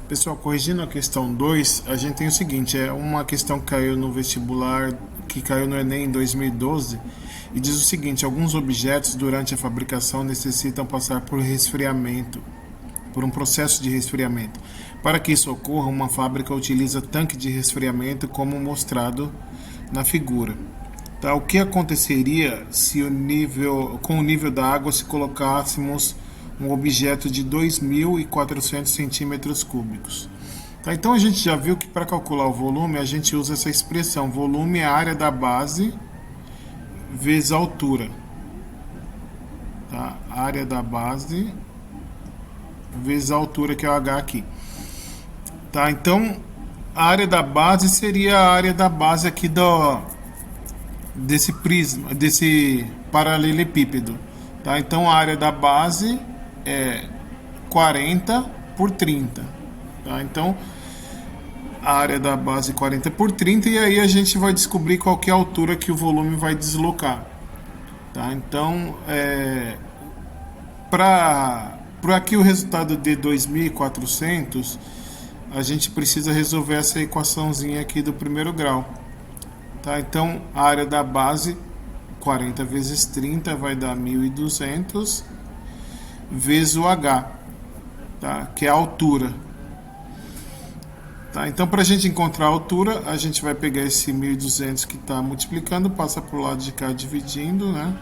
Pessoal, corrigindo a questão 2, a gente tem o seguinte, é uma questão que caiu no vestibular, que caiu no Enem em 2012, e diz o seguinte: alguns objetos durante a fabricação necessitam passar por resfriamento, por um processo de resfriamento. Para que isso ocorra, uma fábrica utiliza tanque de resfriamento como mostrado na figura. Tá? O que aconteceria se com o nível da água se colocássemos um objeto de 2.400 centímetros cúbicos? Tá? Então a gente já viu que para calcular o volume a gente usa essa expressão: volume é a área da base vezes a altura. Tá? Área da base vezes a altura, que é o H aqui. Tá? Então a área da base seria a área da base aqui desse prisma, desse paralelepípedo. Tá? Então a área da base é 40 por 30. Tá? Então a área da base 40 por 30, e aí a gente vai descobrir qual que é a altura que o volume vai deslocar. Tá? Então para aqui o resultado de 2.400, a gente precisa resolver essa equaçãozinha aqui do primeiro grau. Tá? Então a área da base 40 vezes 30 vai dar 1.200 vezes o H, tá? Que é a altura. Tá? Então para a gente encontrar a altura, a gente vai pegar esse 1.200 que está multiplicando, passa para o lado de cá dividindo, né?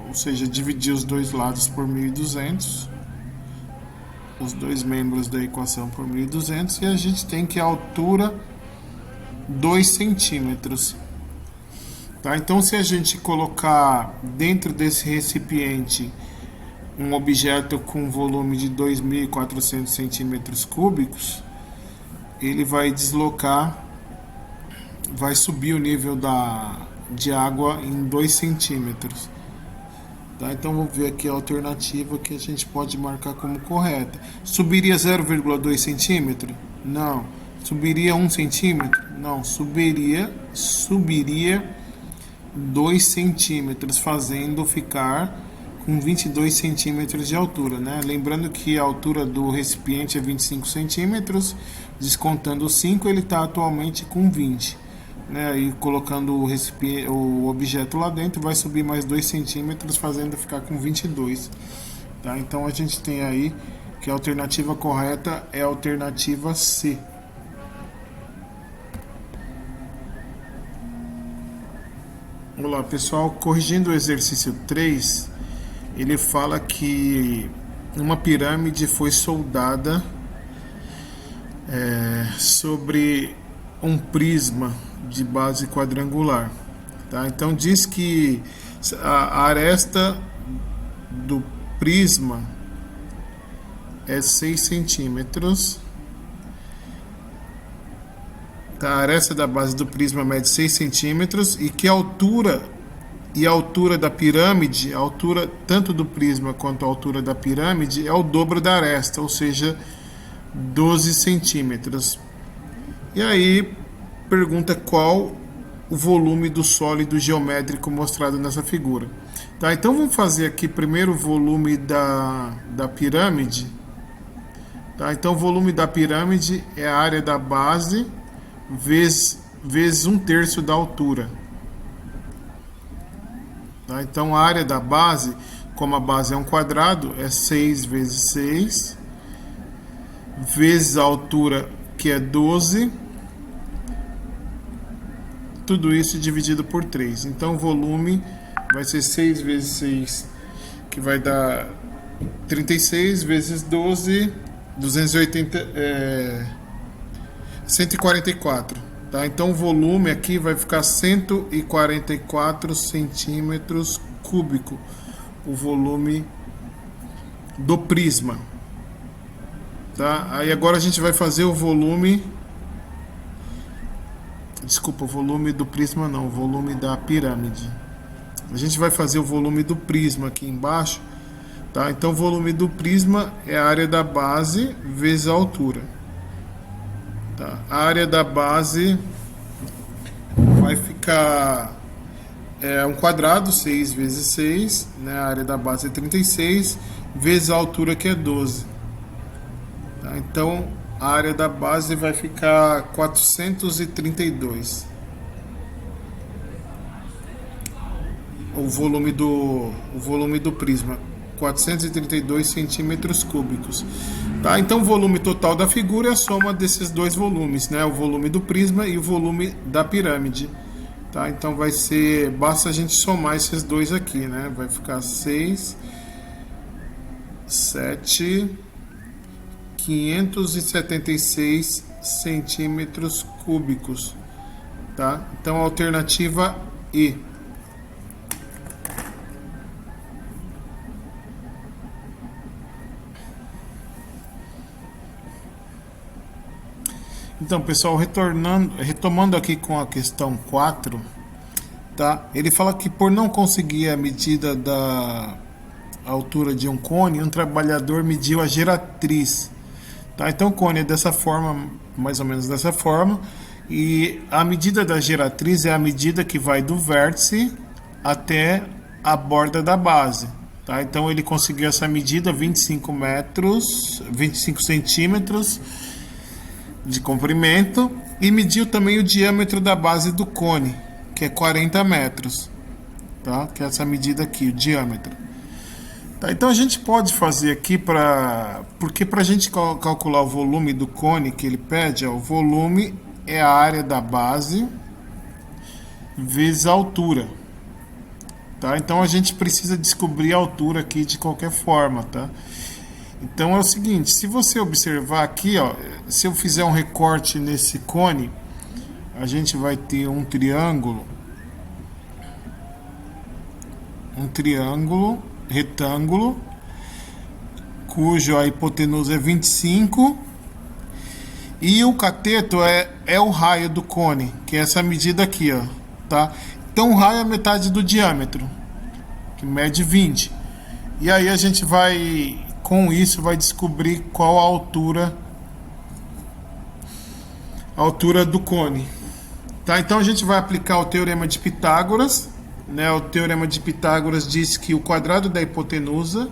Ou seja, dividir os dois lados por 1.200, os dois membros da equação por 1.200, e a gente tem que a altura 2 centímetros. Tá? Então se a gente colocar dentro desse recipiente um objeto com volume de 2.400 centímetros cúbicos, ele vai deslocar, vai subir o nível de água em 2 centímetros. Tá? Então vamos ver aqui a alternativa que a gente pode marcar como correta. Subiria 0,2 centímetro? Não. Subiria 1 centímetro? Não. Subiria 2 centímetros, fazendo ficar com 22 centímetros de altura, né? Lembrando que a altura do recipiente é 25 centímetros, descontando 5, ele está atualmente com 20. Né? E colocando o objeto lá dentro, vai subir mais 2 centímetros, fazendo ficar com 22. Tá? Então a gente tem aí que a alternativa correta é a alternativa C. Olá pessoal, corrigindo o exercício 3, ele fala que uma pirâmide foi soldada sobre um prisma de base quadrangular. Tá? Então diz que a aresta do prisma é 6 centímetros. Tá? A aresta da base do prisma mede 6 centímetros e que a altura da pirâmide, a altura tanto do prisma quanto a altura da pirâmide é o dobro da aresta, ou seja, 12 centímetros. E aí pergunta qual o volume do sólido geométrico mostrado nessa figura. Tá, então vamos fazer aqui primeiro o volume da pirâmide. Tá, então o volume da pirâmide é a área da base vezes 1/3 da altura. Tá, então a área da base, como a base é um quadrado, é 6 vezes 6, vezes a altura, que é 12, tudo isso dividido por 3. Então o volume vai ser 6 vezes 6, que vai dar 36, vezes 12, 144. Tá? Então o volume aqui vai ficar 144 centímetros cúbicos, o volume do prisma. Tá? Aí agora a gente vai fazer o volume... Desculpa, o volume do prisma não, o volume da pirâmide. A gente vai fazer o volume do prisma aqui embaixo. Tá? Então o volume do prisma é a área da base vezes a altura. Tá? A área da base vai ficar um quadrado, 6 vezes 6, né? A área da base é 36, vezes a altura, que é 12. Tá? Então a área da base vai ficar 432. O volume do prisma, 432 centímetros cúbicos. Tá? Então o volume total da figura é a soma desses dois volumes, né? O volume do prisma e o volume da pirâmide. Tá? Então vai ser, basta a gente somar esses dois aqui, né? Vai ficar 6, 7, 576 centímetros cúbicos. Tá? Então a alternativa E. Então, pessoal, retomando aqui com a questão 4, tá? Ele fala que por não conseguir a medida da altura de um cone, um trabalhador mediu a geratriz. Tá? Então, o cone é dessa forma, mais ou menos dessa forma, e a medida da geratriz é a medida que vai do vértice até a borda da base. Tá? Então, ele conseguiu essa medida, 25 centímetros de comprimento, e mediu também o diâmetro da base do cone, que é 40 metros, tá? Que é essa medida aqui, o diâmetro. Tá, então a gente pode fazer aqui porque para a gente calcular o volume do cone que ele pede, ó, o volume é a área da base vezes a altura. Tá? Então a gente precisa descobrir a altura aqui de qualquer forma, tá? Então é o seguinte, se você observar aqui, ó, se eu fizer um recorte nesse cone, a gente vai ter um triângulo retângulo, cujo a hipotenusa é 25, e o cateto é o raio do cone, que é essa medida aqui, ó, tá? Então o raio é metade do diâmetro, que mede 20. E aí a gente vai, com isso, vai descobrir qual a altura do cone. Tá? Então a gente vai aplicar o teorema de Pitágoras, né? O teorema de Pitágoras diz que o quadrado da hipotenusa,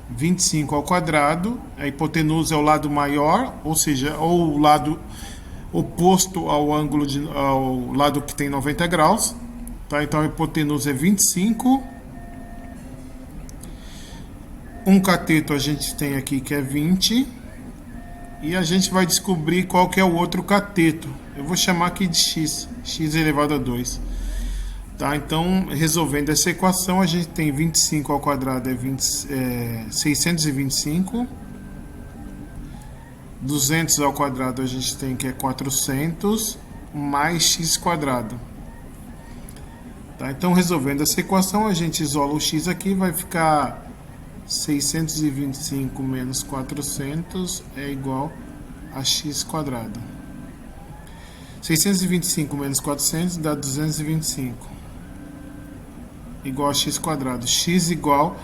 25 ao quadrado, a hipotenusa é o lado maior, ou seja, ou o lado oposto ao ângulo ao lado que tem 90 graus. Tá? Então a hipotenusa é 25. Um cateto a gente tem aqui que é 20. E a gente vai descobrir qual que é o outro cateto. Eu vou chamar aqui de x elevado a 2. Tá? Então, resolvendo essa equação, a gente tem 25 ao quadrado é 625. 200 ao quadrado a gente tem que é 400, mais x quadrado. Tá? Então, resolvendo essa equação, a gente isola o x aqui, vai ficar 625 menos 400 é igual a x quadrado. 625 menos 400 dá 225. Igual a x quadrado. X igual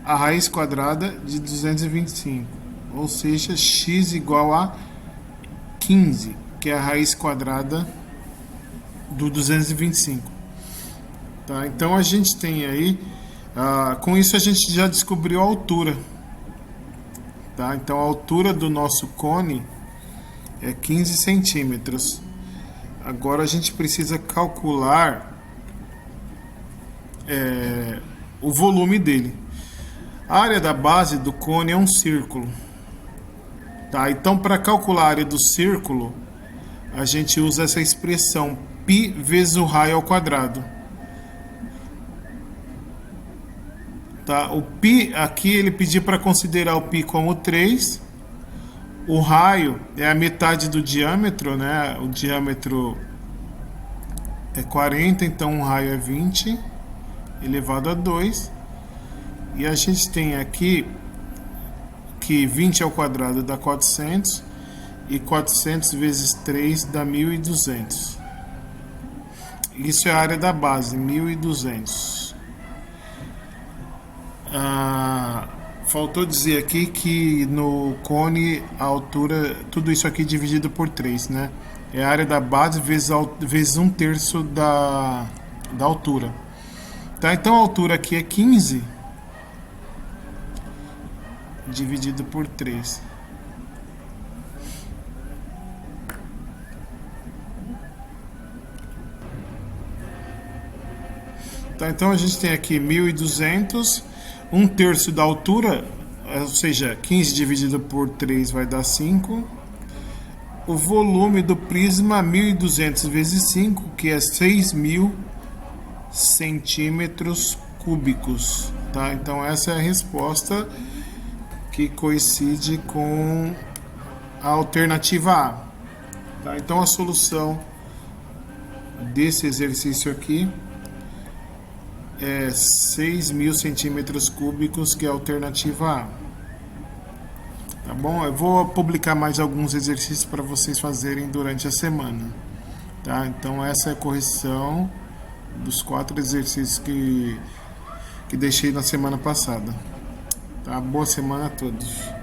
a raiz quadrada de 225. Ou seja, x igual a 15, que é a raiz quadrada do 225. Tá? Então a gente tem aí, com isso a gente já descobriu a altura. Tá? Então a altura do nosso cone é 15 centímetros. Agora a gente precisa calcular o volume dele. A área da base do cone é um círculo. Tá? Então, para calcular a área do círculo, a gente usa essa expressão π vezes o raio ao quadrado. Tá? O π aqui ele pediu para considerar o π como 3. O raio é a metade do diâmetro, né? O diâmetro é 40, então o raio é 20 elevado a 2. E a gente tem aqui que 20 ao quadrado dá 400, e 400 vezes 3 dá 1.200. Isso é a área da base, 1.200. Faltou dizer aqui que no cone a altura, tudo isso aqui dividido por 3, né? É a área da base vezes 1/3 da altura. Tá? Então a altura aqui é 15 dividido por 3. Tá? Então a gente tem aqui 1.200, 1/3 da altura, ou seja, 15 dividido por 3 vai dar 5. O volume do prisma 1.200 vezes 5, que é 6.000 centímetros cúbicos. Tá? Então essa é a resposta que coincide com a alternativa A. Tá? Então a solução desse exercício aqui é 6.000 centímetros cúbicos, que é a alternativa A. Tá bom? Eu vou publicar mais alguns exercícios para vocês fazerem durante a semana. Tá? Então essa é a correção dos 4 exercícios que deixei na semana passada. Tá? Boa semana a todos.